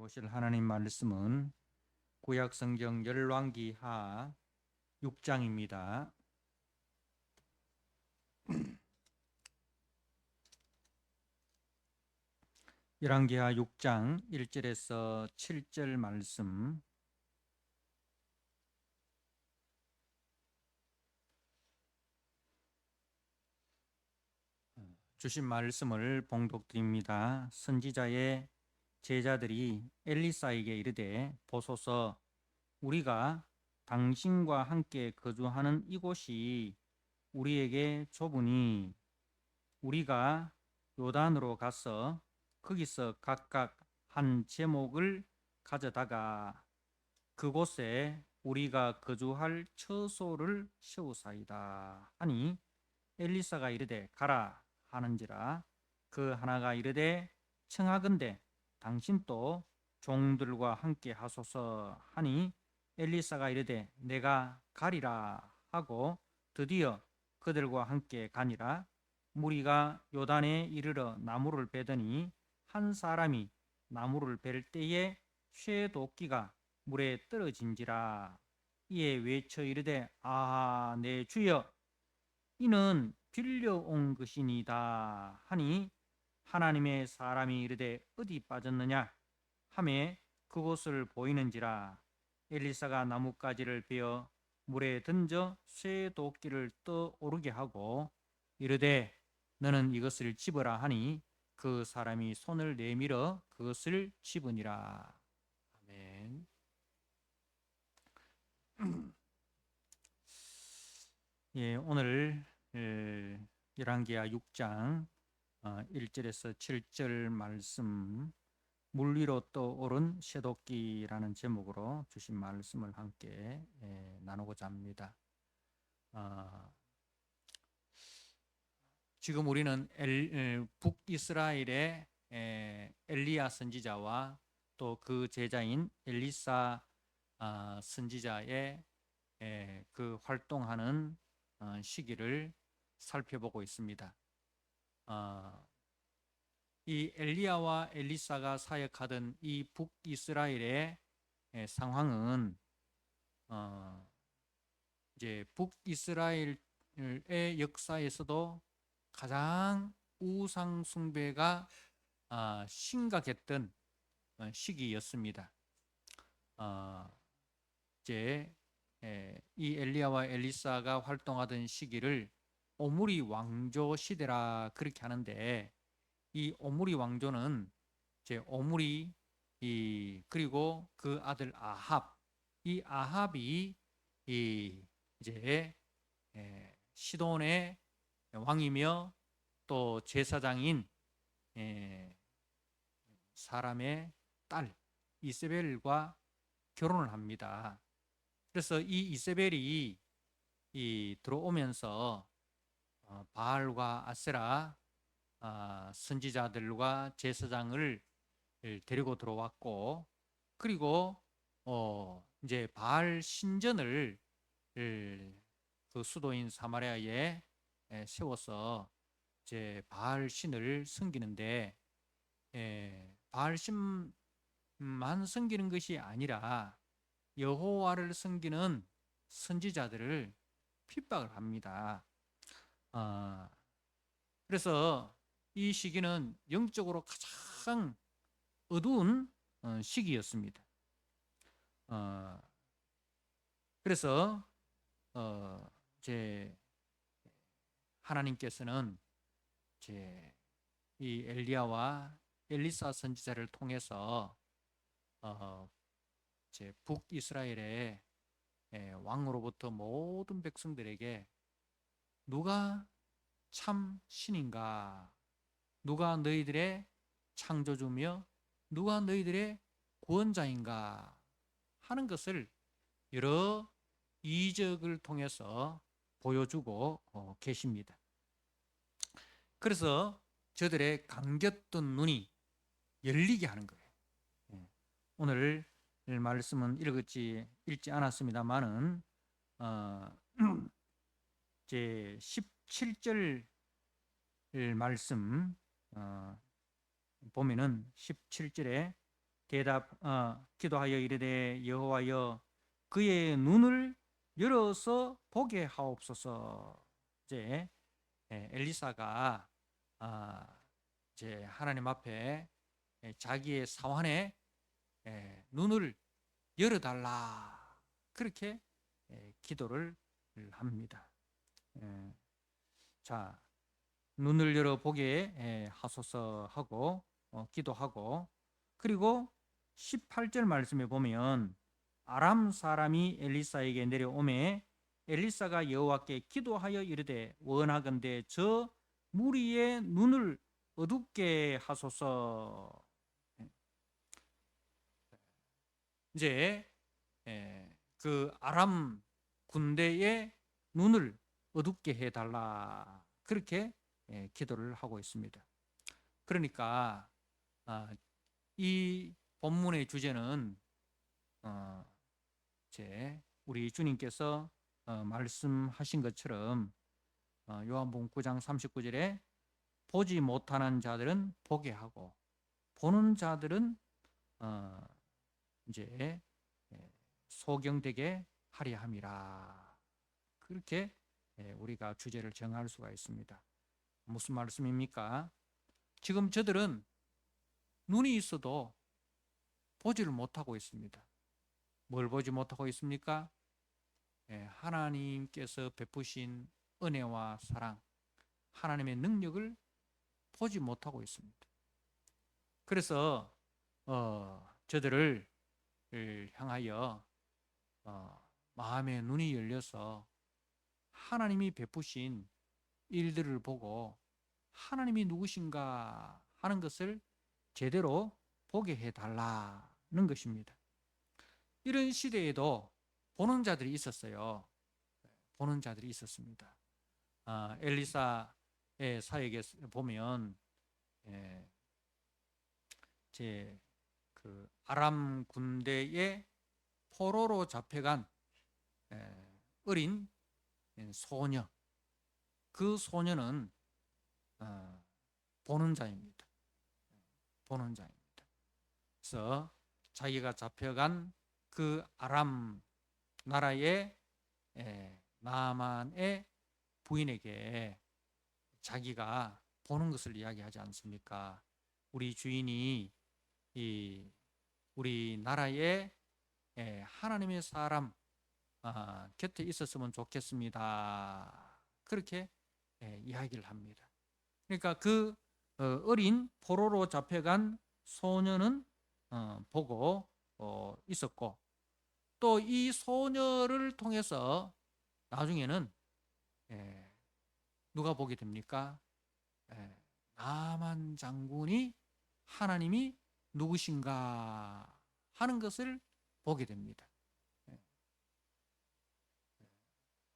보실 하나님 말씀은 구약 성경 열왕기하 6장입니다. 열왕기하 6장 1절에서 7절 말씀. 주신 말씀을 봉독드립니다. 선지자의 제자들이 엘리사에게 이르되, 보소서, 우리가 당신과 함께 거주하는 이곳이 우리에게 좁으니 우리가 요단으로 가서 거기서 각각 한 제목을 가져다가 그곳에 우리가 거주할 처소를 세우사이다 하니, 엘리사가 이르되 가라 하는지라. 그 하나가 이르되 청하건대 당신 또 종들과 함께 하소서 하니, 엘리사가 이르되 내가 가리라 하고 드디어 그들과 함께 가니라. 무리가 요단에 이르러 나무를 베더니 한 사람이 나무를 벨 때에 쇠도끼가 물에 떨어진지라. 이에 외쳐 이르되 아하 내 주여, 이는 빌려온 것이니이다 하니, 하나님의 사람이 이르되 어디 빠졌느냐 하매 그곳을 보이는지라. 엘리사가 나뭇가지를 베어 물에 던져 쇠도끼를 떠오르게 하고 이르되 너는 이것을 집어라 하니, 그 사람이 손을 내밀어 그것을 집으니라. 아멘. 예, 오늘 열왕기하 6장 1절에서 7절 말씀, 물 위로 떠오른 쇠도끼라는 제목으로 주신 말씀을 함께 나누고자 합니다. 지금 우리는 북이스라엘의 엘리야 선지자와 또 그 제자인 엘리사 선지자의 그 활동하는 시기를 살펴보고 있습니다. 이 엘리야와 엘리사가 사역하던 이 북이스라엘의 상황은 이제 북이스라엘의 역사에서도 가장 우상 숭배가 심각했던 시기였습니다. 이제 이 엘리야와 엘리사가 활동하던 시기를 오므리 왕조 시대라 그렇게 하는데, 이 오므리 왕조는 이제 오므리 그리고 그 아들 아합, 이 아합이 이제 시돈의 왕이며 또 제사장인 사람의 딸 이세벨과 결혼을 합니다. 그래서 이 이세벨이 들어오면서 바알과 아세라 선지자들과 제사장을 데리고 들어왔고, 그리고 이제 바알 신전을 그 수도인 사마리아에 세워서 이제 바알 신을 섬기는데, 바알 신만 섬기는 것이 아니라 여호와를 섬기는 선지자들을 핍박을 합니다. 그래서 이 시기는 영적으로 가장 어두운 시기였습니다. 그래서 이제 하나님께서는 이제 이 엘리야와 엘리사 선지자를 통해서 이제 북이스라엘의 왕으로부터 모든 백성들에게 누가 참 신인가, 누가 너희들의 창조주며 누가 너희들의 구원자인가 하는 것을 여러 이적을 통해서 보여주고 계십니다. 그래서 저들의 감겼던 눈이 열리게 하는 거예요. 오늘 말씀은 읽지 않았습니다만은 제 17절 말씀 보면은 17절에 기도하여 이르되 여호와여 그의 눈을 열어서 보게 하옵소서. 이제 엘리사가 이제 하나님 앞에 자기의 사환에 눈을 열어달라 그렇게 기도를 합니다. 자, 눈을 열어 보게 하소서 하고 기도하고, 그리고 18절 말씀에 보면 아람 사람이 엘리사에게 내려오매 엘리사가 여호와께 기도하여 이르되 원하건대 저 무리의 눈을 어둡게 하소서. 이제 그 아람 군대의 눈을 어둡게 해달라 그렇게 기도를 하고 있습니다. 그러니까 이 본문의 주제는 이제 우리 주님께서 말씀하신 것처럼 요한복음 9장 39절에 보지 못하는 자들은 보게 하고 보는 자들은 이제 소경되게 하려 함이라 그렇게 우리가 주제를 정할 수가 있습니다. 무슨 말씀입니까? 지금 저들은 눈이 있어도 보지를 못하고 있습니다. 뭘 보지 못하고 있습니까? 하나님께서 베푸신 은혜와 사랑, 하나님의 능력을 보지 못하고 있습니다. 그래서 저들을 향하여 마음의 눈이 열려서 하나님이 베푸신 일들을 보고 하나님이 누구신가 하는 것을 제대로 보게 해달라는 것입니다. 이런 시대에도 보는 자들이 있었어요. 보는 자들이 있었습니다. 엘리사의 사역에 보면 그 아람 군대의 포로로 잡혀간 어린 소녀, 그 소녀는 보는 자입니다. 보는 자입니다. 그래서 자기가 잡혀간 그 아람 나라의 나아만의 부인에게 자기가 보는 것을 이야기하지 않습니까? 우리 주인이 우리 나라에 하나님의 사람 곁에 있었으면 좋겠습니다. 그렇게 이야기를 합니다. 그러니까 그 어린 포로로 잡혀간 소녀는 보고 있었고, 또 이 소녀를 통해서 나중에는 누가 보게 됩니까? 나만 장군이 하나님이 누구신가 하는 것을 보게 됩니다.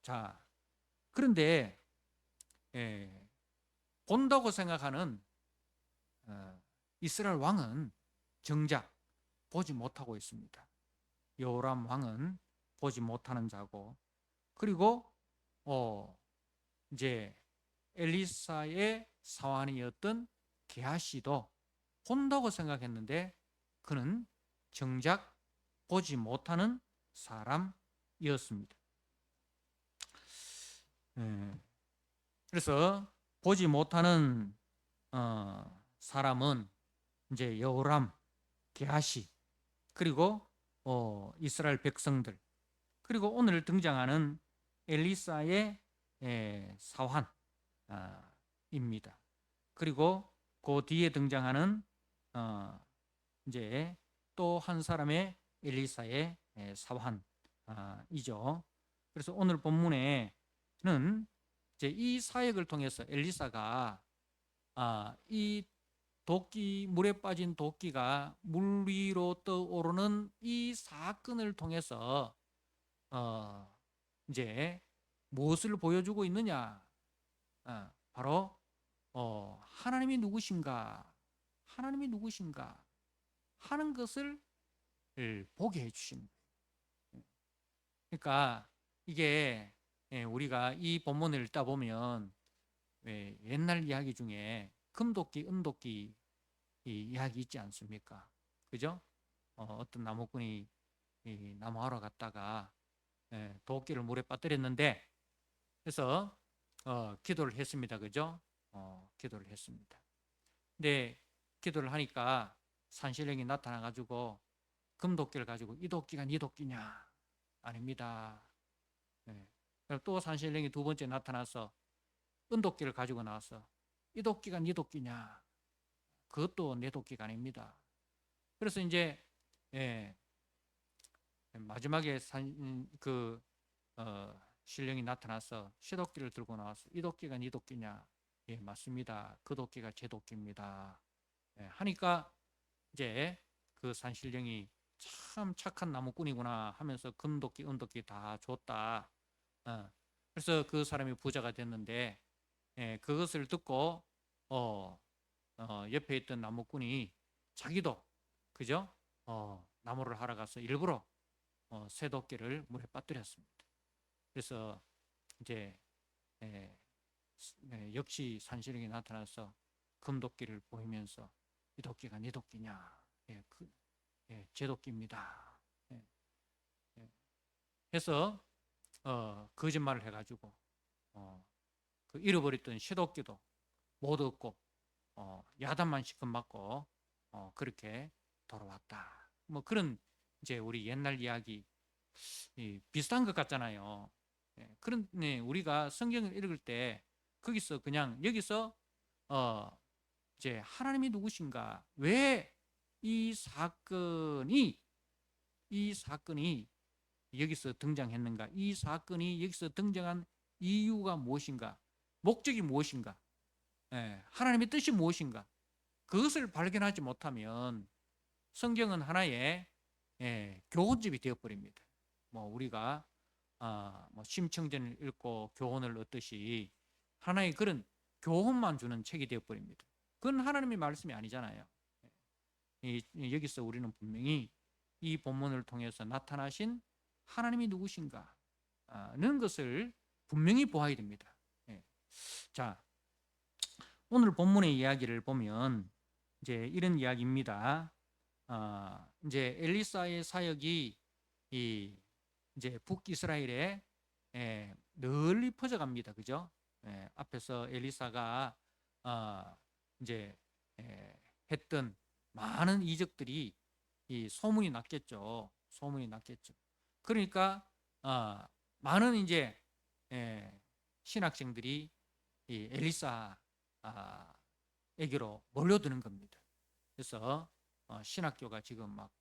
자, 그런데 본다고 생각하는 이스라엘 왕은 정작 보지 못하고 있습니다. 여호람 왕은 보지 못하는 자고, 그리고 이제 엘리사의 사환이었던 게하시도 본다고 생각했는데 그는 정작 보지 못하는 사람이었습니다. 그래서 보지 못하는 사람은 이제 여호람, 게하시, 그리고 이스라엘 백성들, 그리고 오늘 등장하는 엘리사의 사환입니다. 그리고 그 뒤에 등장하는 이제 또 한 사람의 엘리사의 사환이죠. 그래서 오늘 본문에는 이제 이 사역을 통해서 엘리사가 이 도끼, 물에 빠진 도끼가 물 위로 떠오르는 이 사건을 통해서 이제 무엇을 보여주고 있느냐? 바로 하나님이 누구신가? 하나님이 누구신가? 하는 것을 보게 해주신 거예요. 그러니까 이게 우리가 이 본문을 읽다 보면 옛날 이야기 중에 금도끼, 은도끼 이 이야기 있지 않습니까? 그죠? 어떤 나무꾼이 이 나무하러 갔다가 도끼를 물에 빠뜨렸는데, 그래서 기도를 했습니다. 그죠? 기도를 했습니다. 근데 기도를 하니까 산신령이 나타나 가지고 금도끼를 가지고 이 도끼가 네 도끼냐? 아닙니다. 또 산신령이 두 번째 나타나서 은도끼를 가지고 나와서 이 도끼가 네 도끼냐? 그것도 내 도끼가 아닙니다. 그래서 이제 마지막에 신령이 나타나서 쇠도끼를 들고 나와서 이 도끼가 네 도끼냐? 예, 맞습니다. 그 도끼가 제 도끼입니다. 하니까 이제 그 산신령이 참 착한 나무꾼이구나 하면서 금도끼, 은도끼 다 줬다. 그래서 그 사람이 부자가 됐는데, 그것을 듣고 옆에 있던 나무꾼이 자기도 그죠? 나무를 하러 가서 일부러 쇠도끼를 물에 빠뜨렸습니다. 그래서 이제 역시 산신령이 나타나서 금도끼를 보이면서 이 도끼가 네 도끼냐? 제 도끼입니다. 해서 거짓말을 해가지고 그 잃어버렸던 쇠도끼도 못 얻고 야단만 실컷 맞고 그렇게 돌아왔다. 뭐 그런 이제 우리 옛날 이야기 비슷한 것 같잖아요. 그런데 우리가 성경을 읽을 때 거기서 그냥 여기서 이제 하나님이 누구신가? 왜 이 사건이 여기서 등장했는가? 이 사건이 여기서 등장한 이유가 무엇인가? 목적이 무엇인가? 하나님의 뜻이 무엇인가? 그것을 발견하지 못하면 성경은 하나의 교훈집이 되어버립니다. 뭐 우리가 뭐 심청전을 읽고 교훈을 얻듯이 하나의 그런 교훈만 주는 책이 되어버립니다. 그건 하나님의 말씀이 아니잖아요. 여기서 우리는 분명히 이 본문을 통해서 나타나신 하나님이 누구신가는 것을 분명히 보아야 됩니다. 자, 오늘 본문의 이야기를 보면 이제 이런 이야기입니다. 이제 엘리사의 사역이 이제 북이스라엘에 널리 퍼져갑니다. 그죠? 앞에서 엘리사가 이제 했던 많은 이적들이 소문이 났겠죠. 소문이 났겠죠. 그러니까 많은 이제 신학생들이 이 엘리사에게로 몰려드는 겁니다. 그래서 신학교가 지금 막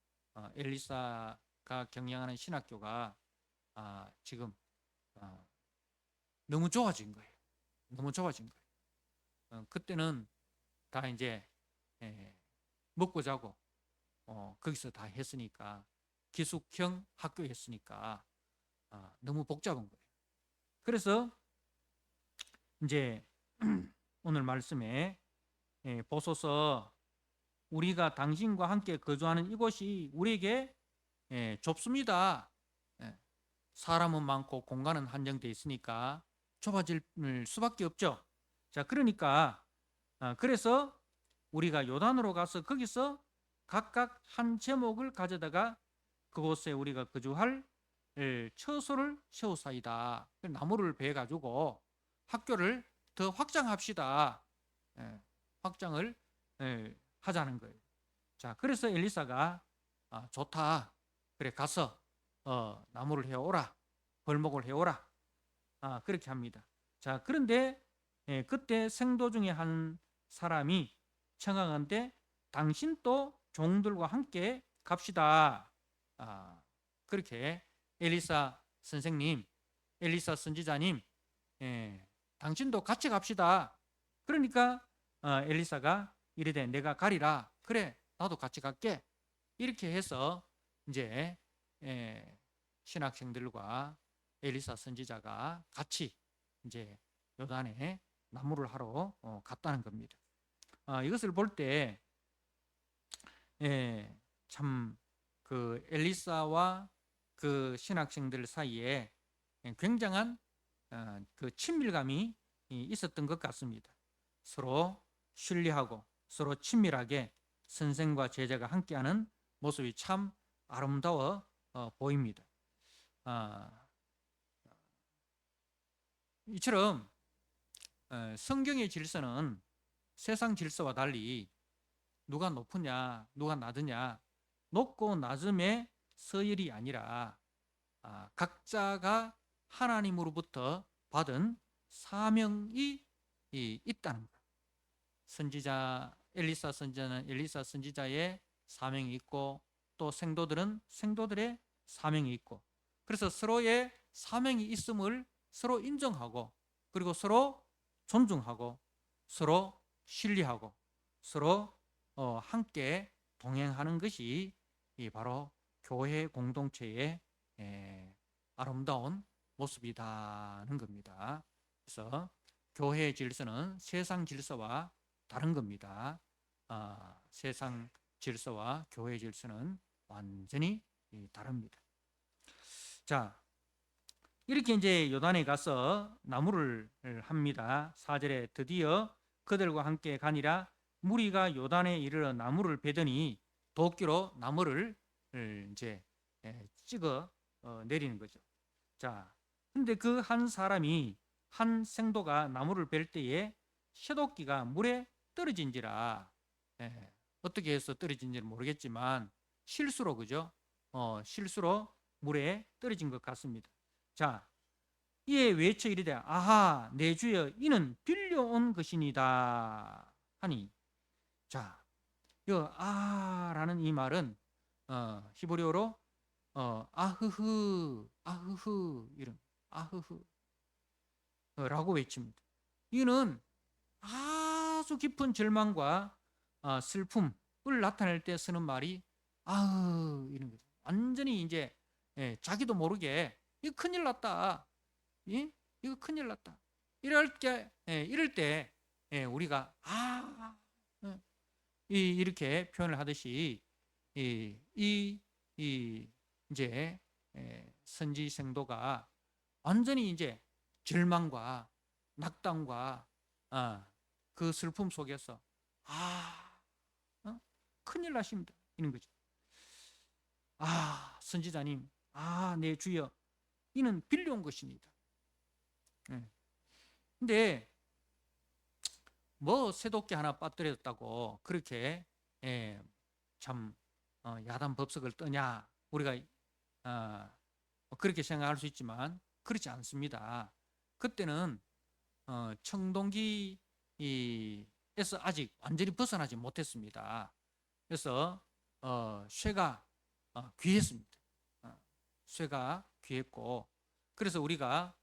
엘리사가 경영하는 신학교가 지금 너무 좋아진 거예요. 너무 좋아진 거예요. 그때는 다 이제 먹고 자고 거기서 다 했으니까 기숙형 학교였으니까 너무 복잡한 거예요. 그래서 이제 오늘 말씀에 보소서 우리가 당신과 함께 거주하는 이곳이 우리에게 좁습니다. 사람은 많고 공간은 한정되어 있으니까 좁아질 수밖에 없죠. 자, 그러니까 그래서 우리가 요단으로 가서 거기서 각각 한 제목을 가져다가 그곳에 우리가 거주할 처소를 세우사이다. 나무를 베가지고 학교를 더 확장합시다. 확장을 하자는 거예요. 자, 그래서 엘리사가 좋다. 그래 가서 나무를 해오라. 벌목을 해오라. 그렇게 합니다. 자, 그런데 그때 생도 중에 한 사람이 청하건대 당신도 종들과 함께 갑시다. 그렇게 엘리사 선생님, 엘리사 선지자님, 당신도 같이 갑시다. 그러니까 엘리사가 이르되 내가 가리라. 그래, 나도 같이 갈게. 이렇게 해서 이제 신학생들과 엘리사 선지자가 같이 이제 요단에 나무를 하러 갔다는 겁니다. 이것을 볼 때 참 그 엘리사와 그 신학생들 사이에 굉장한 그 친밀감이 있었던 것 같습니다. 서로 신뢰하고 서로 친밀하게 선생과 제자가 함께하는 모습이 참 아름다워 보입니다. 이처럼 성경의 질서는 세상 질서와 달리 누가 높으냐 누가 낮으냐, 높고 낮음의 서열이 아니라 각자가 하나님으로부터 받은 사명이 있다는 것. 선지자 엘리사 선지자는 엘리사 선지자의 사명이 있고, 또 생도들은 생도들의 사명이 있고, 그래서 서로의 사명이 있음을 서로 인정하고, 그리고 서로 존중하고, 서로 신뢰하고, 서로 함께 동행하는 것이 바로 교회 공동체의 아름다운 모습이라는 겁니다. 그래서 교회의 질서는 세상 질서와 다른 겁니다. 세상 질서와 교회 질서는 완전히 다릅니다. 자, 이렇게 이제 요단에 가서 나무를 합니다. 4절에 드디어 그들과 함께 가니라. 무리가 요단에 이르러 나무를 베더니 도끼로 나무를 이제 찍어 내리는 거죠. 자, 근데 그 한 사람이, 한 생도가 나무를 벨 때에 쇠도끼가 물에 떨어진지라. 어떻게 해서 떨어진지는 모르겠지만 실수로, 그죠? 실수로 물에 떨어진 것 같습니다. 자, 이에 외쳐 이르되 아하 내 주여 이는 빌려온 것이니다 하니. 자, 이 아라는 이 말은 히브리어로 아흐흐 아흐흐 이런 아흐흐 라고 외칩니다. 이는 아주 깊은 절망과 슬픔을 나타낼 때 쓰는 말이 아흐 이런 거죠. 완전히 이제 자기도 모르게 이거 큰일 났다, 이거 큰일 났다, 이럴 때 우리가 이렇게 표현을 하듯이 이제 선지 생도가 완전히 이제 절망과 낙담과 그 슬픔 속에서 큰일 나십니다 이런 거죠. 선지자님, 내 주여 이는 빌려온 것입니다. 근데 뭐 쇠도끼 하나 빠뜨렸다고 그렇게 참 야단 법석을 떠냐, 우리가 그렇게 생각할 수 있지만 그렇지 않습니다. 그때는 청동기에서 아직 완전히 벗어나지 못했습니다. 그래서 쇠가 귀했습니다. 쇠가 귀했고, 그래서 우리가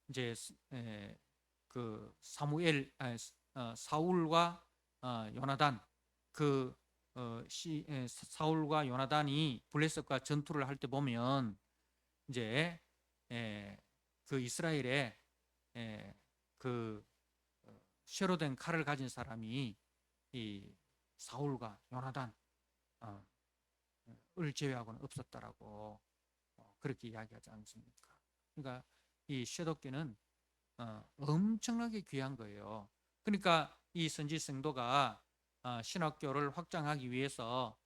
이제 그 사울과 요나단, 사울과 요나단이 블레셋과 전투를 할 때 보면 이제 그 이스라엘에 그 쇠로 된 칼을 가진 사람이 이 사울과 요나단 을 제외하고는 없었다라고 그렇게 이야기하지 않습니까? 그러니까 이 쇠도끼는 엄청나게 귀한 거예요. 그러니까 이 선지 성도가 신학교를 확장하기 위해서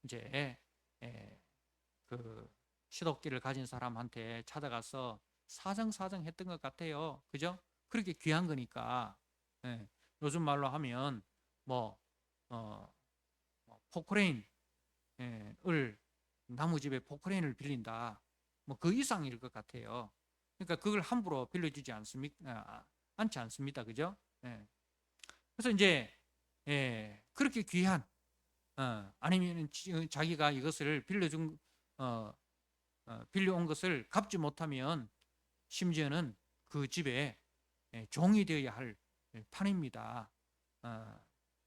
이제 그 쇠도끼를 가진 사람한테 찾아가서 사정사정했던 것 같아요. 그죠? 그렇게 귀한 거니까. 요즘 말로 하면 뭐 포크레인을, 나무집에 포크레인을 빌린다, 뭐 그 이상일 것 같아요. 그러니까 그걸 함부로 빌려주지 않지 않습니다. 그죠? 그래서 이제 그렇게 귀한, 아니면 자기가 이것을 빌려온 것을 갚지 못하면 심지어는 그 집에 종이 되어야 할 판입니다.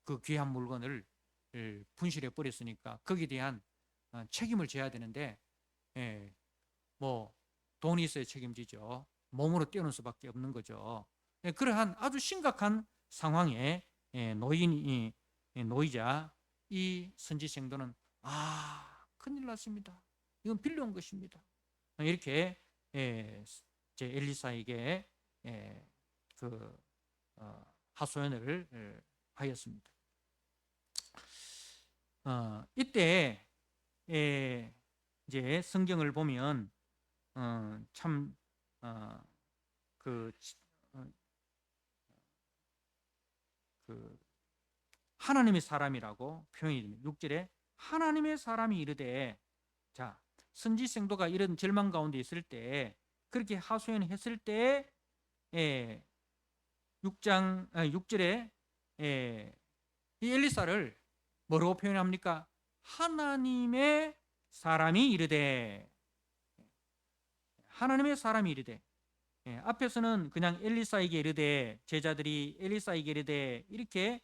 그 귀한 물건을 분실해 버렸으니까 거기에 대한 책임을 져야 되는데, 뭐 돈이 있어야 책임지죠. 몸으로 뛰어놀 수밖에 없는 거죠. 그러한 아주 심각한 상황에 놓이자 이 선지생도는 큰일 났습니다, 이건 빌려온 것입니다, 이렇게 제 엘리사에게 그 하소연을 하였습니다. 이때 이제 성경을 보면 참 그, 어, 그 하나님의 사람이라고 표현이 됩니다. 6절에 하나님의 사람이 이르되, 자, 선지 생도가 이런 절망 가운데 있을 때, 그렇게 하소연했을 때 6절에 이 엘리사를 뭐라고 표현합니까? 하나님의 사람이 이르되, 하나님의 사람이 이르되. 앞에서는 그냥 엘리사에게 이르되, 제자들이 엘리사에게 이르되 이렇게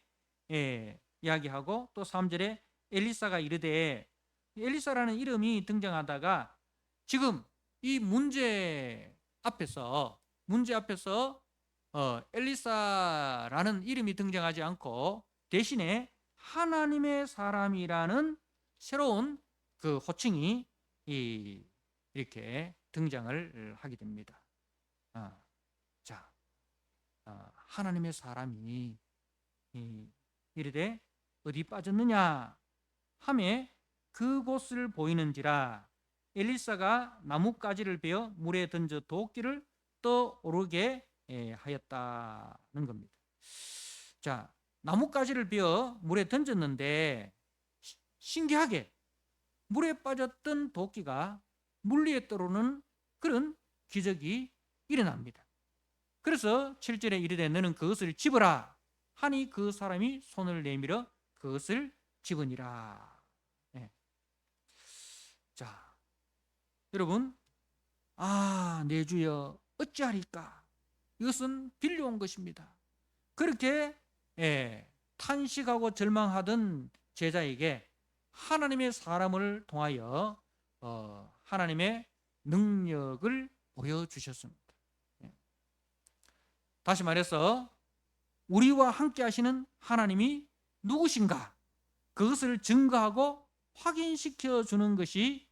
이야기하고, 또 3절에 엘리사가 이르되, 엘리사라는 이름이 등장하다가 지금 이 문제 앞에서 엘리사라는 이름이 등장하지 않고 대신에 하나님의 사람이라는 새로운 그 호칭이 이렇게 등장을 하게 됩니다. 자, 하나님의 사람이 이르되 어디 빠졌느냐 하매 그곳을 보이는지라 엘리사가 나뭇가지를 베어 물에 던져 도끼를 떠오르게 하였다는 겁니다. 자, 나뭇가지를 베어 물에 던졌는데 신기하게 물에 빠졌던 도끼가 물 위에 떠오르는 그런 기적이 일어납니다. 그래서 7절에 이르되 너는 그것을 집어라 하니 그 사람이 손을 내밀어 그것을 집으니라. 자, 여러분, 내 주여 어찌하리까? 이것은 빌려온 것입니다. 그렇게 탄식하고 절망하던 제자에게 하나님의 사람을 통하여 하나님의 능력을 보여주셨습니다. 다시 말해서 우리와 함께 하시는 하나님이 누구신가? 그것을 증거하고 확인시켜 주는 것이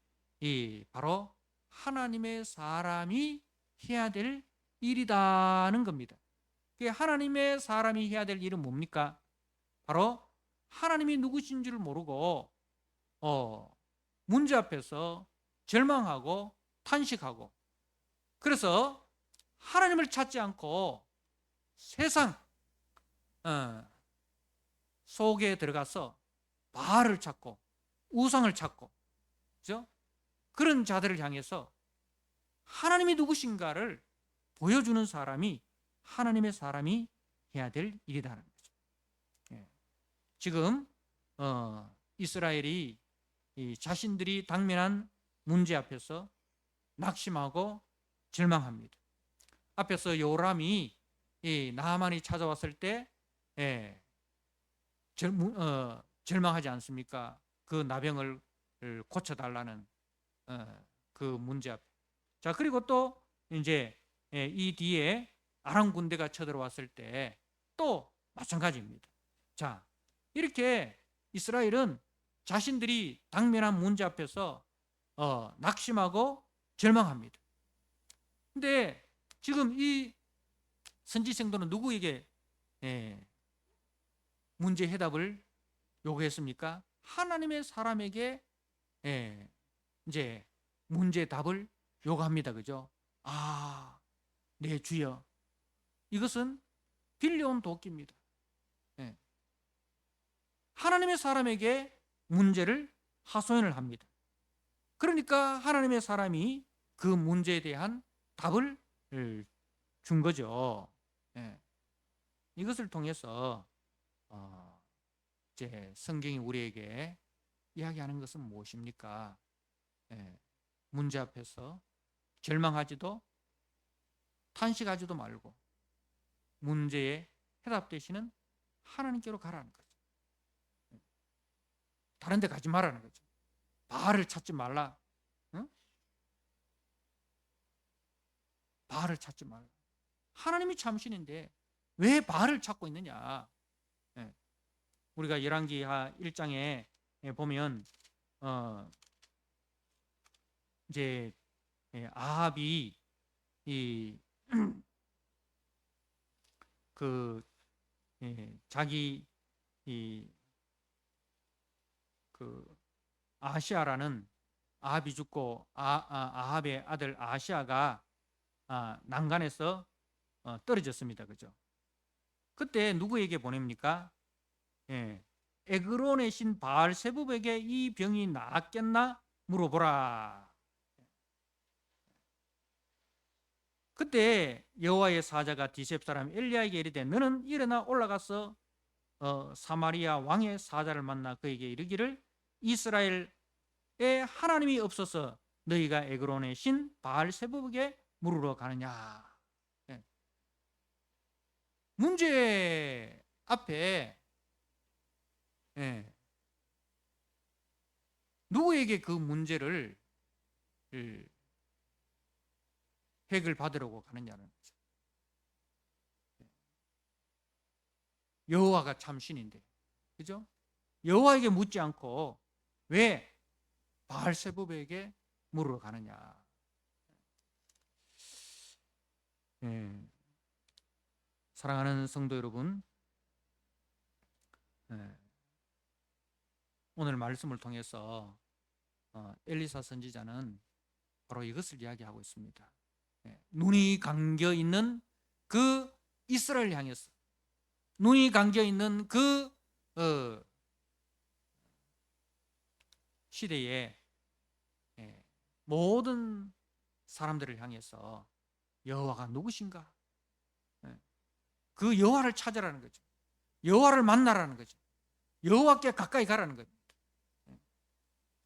바로 하나님의 사람이 해야 될 일이다는 겁니다. 하나님의 사람이 해야 될 일은 뭡니까? 바로 하나님이 누구신 줄 모르고 문제 앞에서 절망하고 탄식하고, 그래서 하나님을 찾지 않고 세상 속에 들어가서 바알을 찾고 우상을 찾고, 그렇죠? 그런 자들을 향해서 하나님이 누구신가를 보여주는 사람이 하나님의 사람이 해야 될 일이라는 거죠. 지금 이스라엘이 자신들이 당면한 문제 앞에서 낙심하고 절망합니다. 앞에서 요람이 나하만이 찾아왔을 때 절망하지 않습니까? 그 나병을 고쳐달라는 그 문제 앞에. 자, 그리고 또 이제 이 뒤에 아람 군대가 쳐들어왔을 때 또 마찬가지입니다. 자, 이렇게 이스라엘은 자신들이 당면한 문제 앞에서 낙심하고 절망합니다. 근데 지금 이 선지생도는 누구에게 문제 해답을 요구했습니까? 하나님의 사람에게 이제 문제 답을 요구합니다. 그죠? 내 주여, 이것은 빌려온 도끼입니다. 하나님의 사람에게 문제를 하소연을 합니다. 그러니까 하나님의 사람이 그 문제에 대한 답을 준 거죠. 이것을 통해서 이제 성경이 우리에게 이야기하는 것은 무엇입니까? 문제 앞에서 절망하지도 탄식하지도 말고 문제에 해답 되시는 하나님께로 가라는 거죠. 다른 데 가지 말라는 거죠. 바알을 찾지 말라. 응? 바알을 찾지 말라. 하나님이 참신인데 왜 바알을 찾고 있느냐? 우리가 열왕기하 1장에 보면 이제 아합이 자기 그 아시아라는 아합이 죽고 아합의 아들 아시아가 난간에서 떨어졌습니다. 그죠? 그때 누구에게 보냅니까? 예, 에그론의 신 바알세붑에게 이 병이 나았겠나 물어보라. 그때 여호와의 사자가 디셉 사람 엘리야에게 이르되 너는 일어나 올라가서 사마리아 왕의 사자를 만나 그에게 이르기를 이스라엘에 하나님이 없어서 너희가 에그론의 신 바알세붑에게 물으러 가느냐. 예. 문제 앞에 예, 누구에게 그 문제를 핵을 받으려고 가느냐는 거죠. 여호와가 참 신인데, 그죠? 여호와에게 묻지 않고 왜 바알세붑에게 물으러 가느냐? 예. 사랑하는 성도 여러분, 예. 오늘 말씀을 통해서 엘리사 선지자는 바로 이것을 이야기하고 있습니다. 예. 눈이 감겨 있는 그 이스라엘 향해서 눈이 감겨 있는 그 시대에 모든 사람들을 향해서 여호와가 누구신가? 그 여호와를 찾으라는 거죠. 여호와를 만나라는 거죠. 여호와께 가까이 가라는 겁니다.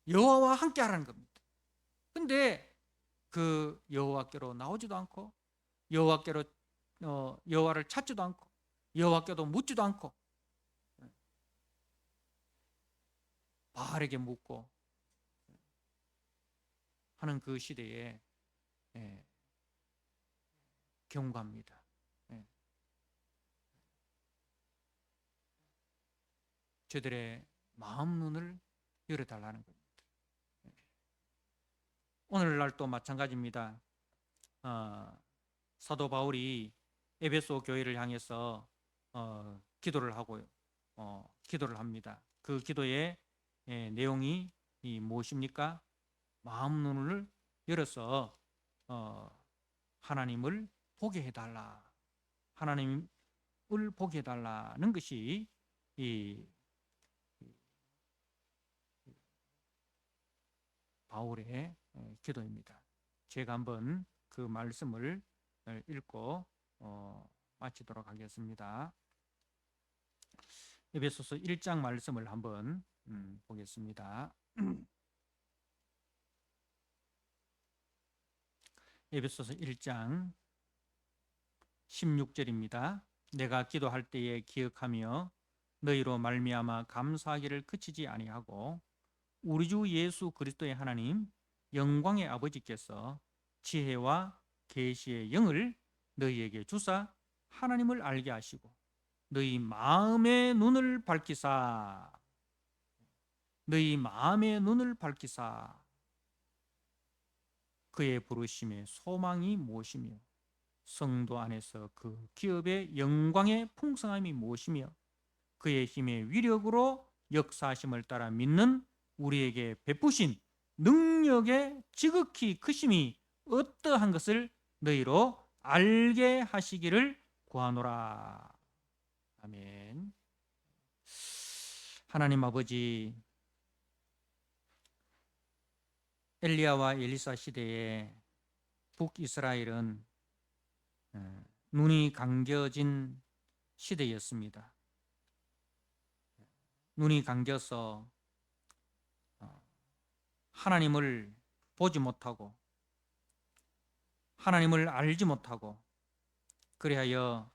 여호와와 함께 하라는 겁니다. 근데 그 여호와께로 나오지도 않고 여호와께로 여호와를 찾지도 않고 여호와께도 묻지도 않고 바알에게 묻고 하는 그 시대에 경고합니다. 저들의 마음 눈을 열어달라는 겁니다. 오늘날 또 마찬가지입니다. 사도 바울이 에베소 교회를 향해서 기도를 하고 기도를 합니다. 그 기도의 내용이 무엇입니까? 마음 눈을 열어서 하나님을 보게 해달라. 하나님을 보게 해달라는 것이 이 바울의 기도입니다. 제가 한번 그 말씀을 읽고 마치도록 하겠습니다. 에베소서 1장 말씀을 한번 보겠습니다. 에베소서 1장 16절입니다. 내가 기도할 때에 기억하며 너희로 말미암아 감사하기를 그치지 아니하고 우리 주 예수 그리스도의 하나님 영광의 아버지께서 지혜와 계시의 영을 너희에게 주사 하나님을 알게 하시고 너희 마음의 눈을 밝히사 그의 부르심의 소망이 무엇이며 성도 안에서 그 기업의 영광의 풍성함이 무엇이며 그의 힘의 위력으로 역사하심을 따라 믿는 우리에게 베푸신 능력의 지극히 크심이 어떠한 것을 너희로 알게 하시기를 구하노라. 아멘. 하나님 아버지, 엘리야와 엘리사 시대에 북이스라엘은 눈이 감겨진 시대였습니다. 눈이 감겨서 하나님을 보지 못하고 하나님을 알지 못하고 그리하여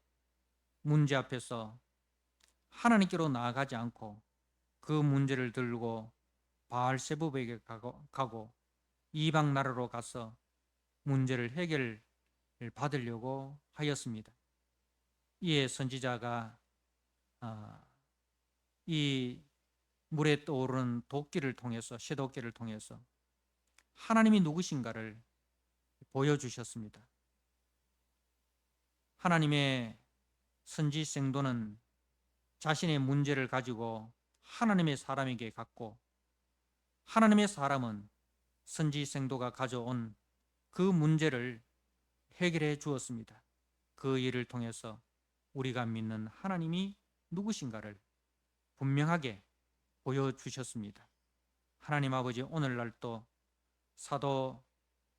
문제 앞에서 하나님께로 나아가지 않고 그 문제를 들고 바알세붑에게 가고 이방 나라로 가서 문제를 해결을 받으려고 하였습니다. 이에 선지자가 이 물에 떠오르는 도끼를 통해서 쇠도끼를 통해서 하나님이 누구신가를 보여주셨습니다. 하나님의 선지 생도는 자신의 문제를 가지고 하나님의 사람에게 갔고 하나님의 사람은 선지 생도가 가져온 그 문제를 해결해 주었습니다. 그 일을 통해서 우리가 믿는 하나님이 누구신가를 분명하게 보여주셨습니다. 하나님 아버지, 오늘날 또 사도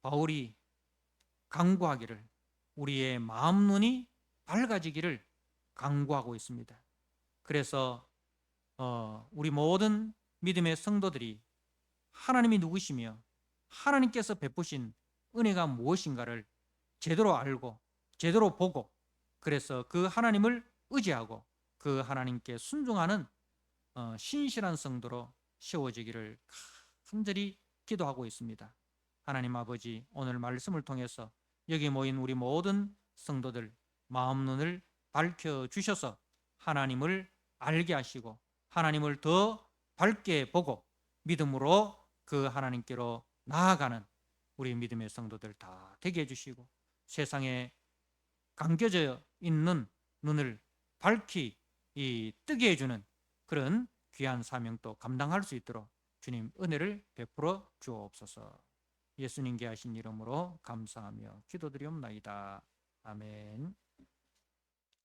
바울이 강구하기를 우리의 마음 눈이 밝아지기를 강구하고 있습니다. 그래서 우리 모든 믿음의 성도들이 하나님이 누구시며 하나님께서 베푸신 은혜가 무엇인가를 제대로 알고 제대로 보고, 그래서 그 하나님을 의지하고 그 하나님께 순종하는 신실한 성도로 세워지기를 간절히 기도하고 있습니다. 하나님 아버지, 오늘 말씀을 통해서 여기 모인 우리 모든 성도들 마음 눈을 밝혀주셔서 하나님을 알게 하시고 하나님을 더 밝게 보고 믿음으로 그 하나님께로 나아가는 우리 믿음의 성도들 다 되게 해주시고, 세상에 감겨져 있는 눈을 밝히 뜨게 해주는 그런 귀한 사명도 감당할 수 있도록 주님 은혜를 베풀어 주옵소서. 예수님께 하신 이름으로 감사하며 기도드리옵나이다. 아멘.